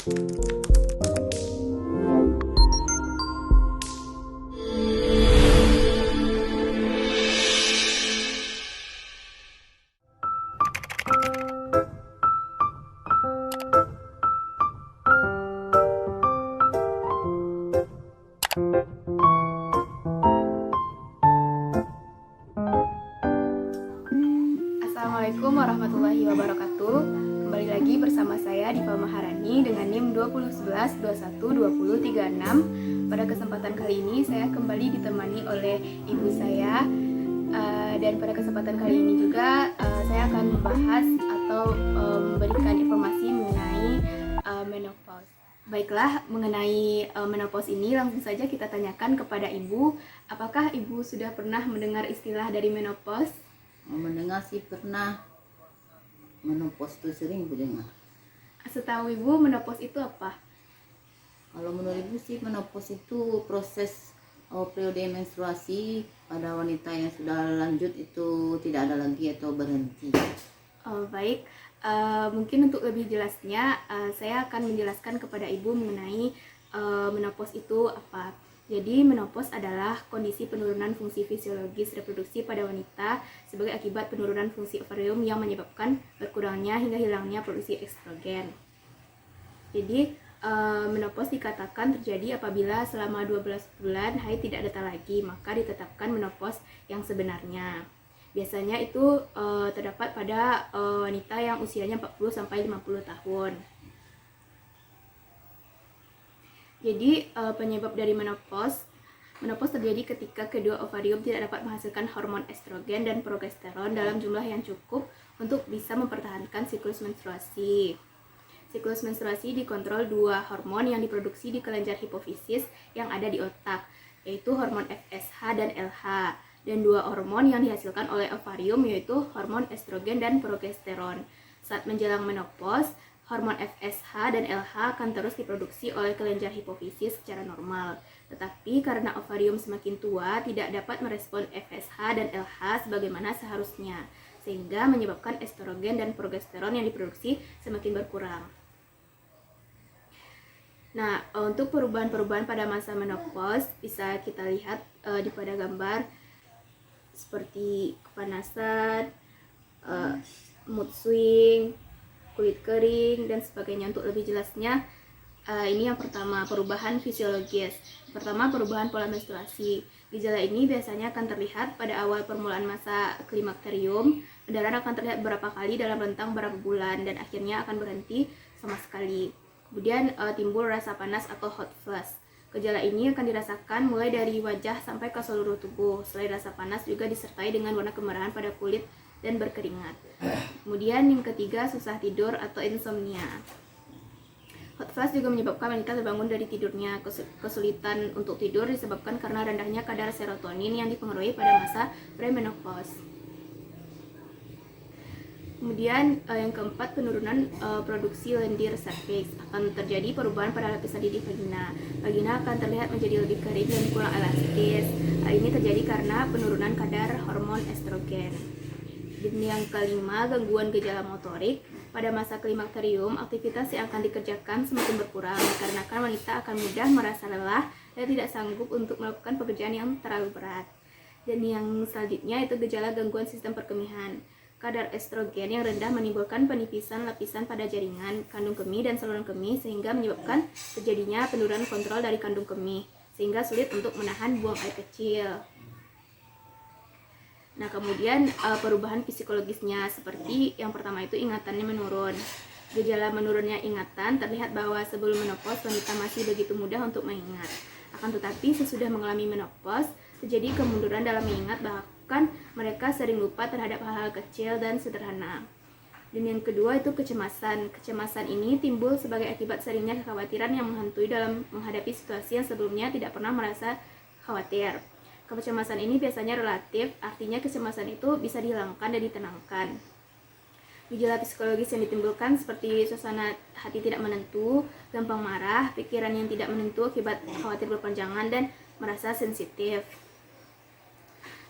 Assalamualaikum warahmatullahi wabarakatuh. Kembali lagi bersama saya Diva Maharani dengan NIM 2011212036. Pada kesempatan kali ini saya kembali ditemani oleh ibu saya, dan pada kesempatan kali ini juga saya akan membahas atau memberikan informasi mengenai menopause. Baiklah, mengenai menopause ini langsung saja kita tanyakan kepada ibu, apakah ibu sudah pernah mendengar istilah dari menopause? Mendengar sih pernah. Menopause itu sering mendengar. Setahu ibu, menopause itu apa? Kalau menurut ibu sih menopause itu proses periode menstruasi pada wanita yang sudah lanjut itu tidak ada lagi atau berhenti. Baik, mungkin untuk lebih jelasnya saya akan menjelaskan kepada ibu mengenai menopause itu apa. Jadi menopause adalah kondisi penurunan fungsi fisiologis reproduksi pada wanita sebagai akibat penurunan fungsi ovarium yang menyebabkan berkurangnya hingga hilangnya produksi estrogen. Jadi menopause dikatakan terjadi apabila selama 12 bulan haid tidak datang lagi, maka ditetapkan menopause yang sebenarnya. Biasanya itu terdapat pada wanita yang usianya 40-50 tahun. Jadi penyebab dari menopause terjadi ketika kedua ovarium tidak dapat menghasilkan hormon estrogen dan progesteron dalam jumlah yang cukup untuk bisa mempertahankan siklus menstruasi. Siklus menstruasi dikontrol dua hormon yang diproduksi di kelenjar hipofisis yang ada di otak, yaitu hormon FSH dan LH, dan dua hormon yang dihasilkan oleh ovarium, yaitu hormon estrogen dan progesteron. Saat menjelang menopause, hormon FSH dan LH akan terus diproduksi oleh kelenjar hipofisis secara normal. Tetapi karena ovarium semakin tua, tidak dapat merespon FSH dan LH sebagaimana seharusnya, sehingga menyebabkan estrogen dan progesteron yang diproduksi semakin berkurang. Nah, untuk perubahan-perubahan pada masa menopause bisa kita lihat di pada gambar seperti kepanasan, mood swing, kulit kering, dan sebagainya. Untuk lebih jelasnya, ini yang pertama, perubahan fisiologis. Pertama, perubahan pola menstruasi. Gejala ini biasanya akan terlihat pada awal permulaan masa klimakterium. Pendarahan akan terlihat beberapa kali dalam rentang beberapa bulan dan akhirnya akan berhenti sama sekali. Kemudian timbul rasa panas atau hot flush. Gejala ini akan dirasakan mulai dari wajah sampai ke seluruh tubuh. Selain rasa panas juga disertai dengan warna kemerahan pada kulit dan berkeringat. Kemudian yang ketiga, susah tidur atau insomnia. Hot flush juga menyebabkan wanita terbangun dari tidurnya. Kesulitan untuk tidur disebabkan karena rendahnya kadar serotonin yang dipengaruhi pada masa premenopause. Kemudian yang keempat, penurunan produksi lendir cervix. Akan terjadi perubahan pada lapisan didi vagina. Vagina akan terlihat menjadi lebih kering dan kurang elastis. Hal ini terjadi karena penurunan kadar hormon estrogen. Dan yang kelima, gangguan gejala motorik. Pada masa klimakterium, aktivitas yang akan dikerjakan semakin berkurang, dikarenakan wanita akan mudah merasa lelah dan tidak sanggup untuk melakukan pekerjaan yang terlalu berat. Dan yang selanjutnya itu gejala gangguan sistem perkemihan. Kadar estrogen yang rendah menimbulkan penipisan lapisan pada jaringan, kandung kemih, dan saluran kemih, sehingga menyebabkan terjadinya penurunan kontrol dari kandung kemih, sehingga sulit untuk menahan buang air kecil. Nah, kemudian perubahan psikologisnya seperti yang pertama itu ingatannya menurun. Gejala menurunnya ingatan terlihat bahwa sebelum menopause wanita masih begitu mudah untuk mengingat. Akan tetapi sesudah mengalami menopause terjadi kemunduran dalam mengingat, bahkan mereka sering lupa terhadap hal-hal kecil dan sederhana. Dan yang kedua itu kecemasan. Kecemasan ini timbul sebagai akibat seringnya kekhawatiran yang menghantui dalam menghadapi situasi yang sebelumnya tidak pernah merasa khawatir. Kecemasan ini biasanya relatif, artinya kecemasan itu bisa dihilangkan dan ditenangkan. Gejala psikologis yang ditimbulkan seperti suasana hati tidak menentu, gampang marah, pikiran yang tidak menentu akibat khawatir berpanjangan, dan merasa sensitif.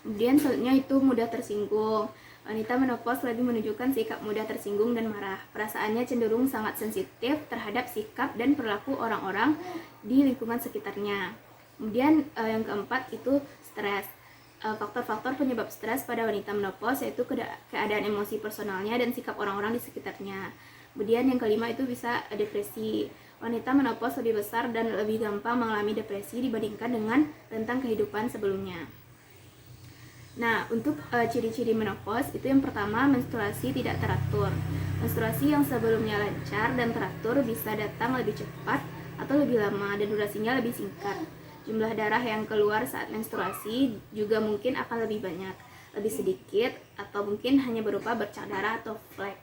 Kemudian selanjutnya itu mudah tersinggung. Wanita menopause lebih menunjukkan sikap mudah tersinggung dan marah. Perasaannya cenderung sangat sensitif terhadap sikap dan perilaku orang-orang di lingkungan sekitarnya. Kemudian yang keempat itu stres. Faktor-faktor penyebab stres pada wanita menopause yaitu keadaan emosi personalnya dan sikap orang-orang di sekitarnya. Kemudian yang kelima itu bisa depresi. Wanita menopause lebih besar dan lebih gampang mengalami depresi dibandingkan dengan rentang kehidupan sebelumnya. Nah, untuk ciri-ciri menopause itu yang pertama, menstruasi tidak teratur. Menstruasi yang sebelumnya lancar dan teratur bisa datang lebih cepat atau lebih lama dan durasinya lebih singkat. Jumlah darah yang keluar saat menstruasi juga mungkin akan lebih banyak, lebih sedikit, atau mungkin hanya berupa bercak darah atau flek.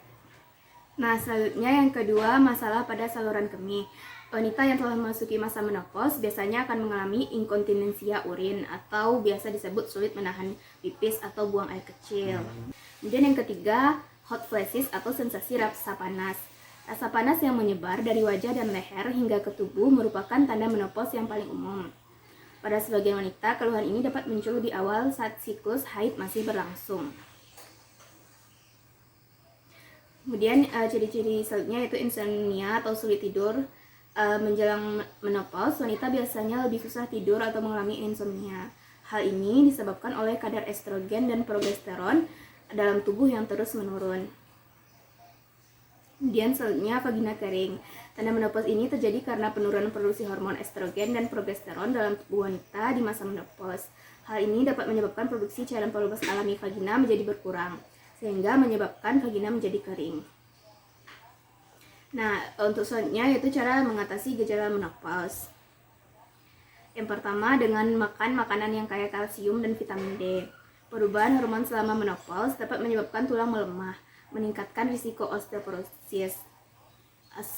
Nah, selanjutnya yang kedua, masalah pada saluran kemih. Wanita yang telah memasuki masa menopause biasanya akan mengalami inkontinensia urin atau biasa disebut sulit menahan pipis atau buang air kecil. Kemudian yang ketiga, hot flashes atau sensasi rasa panas. Rasa panas yang menyebar dari wajah dan leher hingga ke tubuh merupakan tanda menopause yang paling umum. Pada sebagian wanita, keluhan ini dapat muncul lebih awal saat siklus haid masih berlangsung. Kemudian ciri-ciri selanjutnya yaitu insomnia atau sulit tidur. Menjelang menopause, wanita biasanya lebih susah tidur atau mengalami insomnia. Hal ini disebabkan oleh kadar estrogen dan progesteron dalam tubuh yang terus menurun. Kemudian selanjutnya vagina kering. Tanda menopause ini terjadi karena penurunan produksi hormon estrogen dan progesteron dalam tubuh wanita di masa menopause. Hal ini dapat menyebabkan produksi cairan polupas alami vagina menjadi berkurang, sehingga menyebabkan vagina menjadi kering. Nah, untuk selanjutnya yaitu cara mengatasi gejala menopause. Yang pertama, dengan makan makanan yang kaya kalsium dan vitamin D. Perubahan hormon selama menopause dapat menyebabkan tulang melemah, meningkatkan risiko osteoporosis.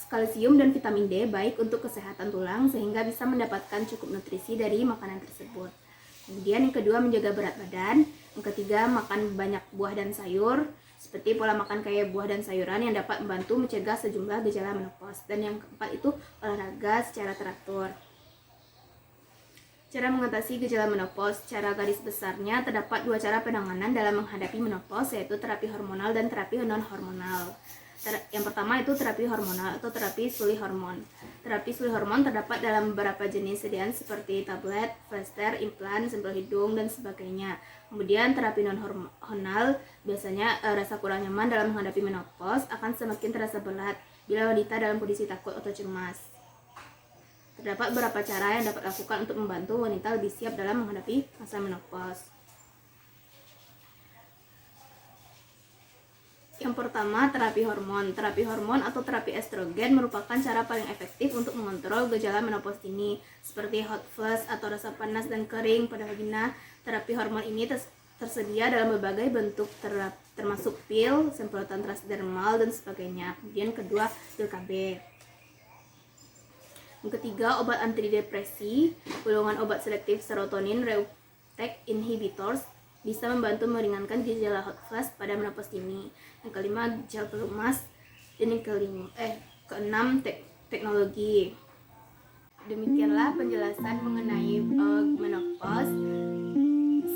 Kalsium dan vitamin D baik untuk kesehatan tulang sehingga bisa mendapatkan cukup nutrisi dari makanan tersebut. Kemudian yang kedua, menjaga berat badan. Yang ketiga, makan banyak buah dan sayur, seperti pola makan kaya buah dan sayuran yang dapat membantu mencegah sejumlah gejala menopause. Dan yang keempat itu olahraga secara teratur. Cara mengatasi gejala menopause, secara garis besarnya terdapat dua cara penanganan dalam menghadapi menopause, yaitu terapi hormonal dan terapi non-hormonal. Yang pertama itu terapi hormonal atau terapi suli hormon. Terapi suli hormon terdapat dalam beberapa jenis sediaan seperti tablet, plester, implan, sempel hidung, dan sebagainya. Kemudian terapi non-hormonal biasanya rasa kurang nyaman dalam menghadapi menopause akan semakin terasa berat bila wanita dalam kondisi takut atau cemas. Terdapat beberapa cara yang dapat dilakukan untuk membantu wanita lebih siap dalam menghadapi masa menopause. Yang pertama, terapi hormon. Terapi hormon atau terapi estrogen merupakan cara paling efektif untuk mengontrol gejala menopause ini, seperti hot flush atau rasa panas dan kering pada vagina. Terapi hormon ini tersedia dalam berbagai bentuk, termasuk pil, semprotan transdermal, dan sebagainya. Kemudian kedua, pil KB. Yang ketiga, obat antidepresi. Golongan obat selektif serotonin reuptake inhibitors bisa membantu meringankan gejala hot flush pada menopause ini. Yang kelima, gel pelumas. Dan yang keenam, teknologi. Demikianlah penjelasan mengenai menopause.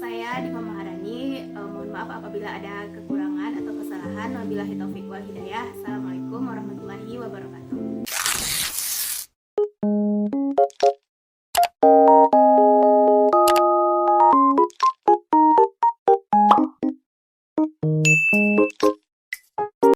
Saya Diva Maharani. Mohon maaf apabila ada kekurangan atau kesalahan. Wabillahi taufiq wal hidayah. Assalamualaikum warahmatullahi wabarakatuh.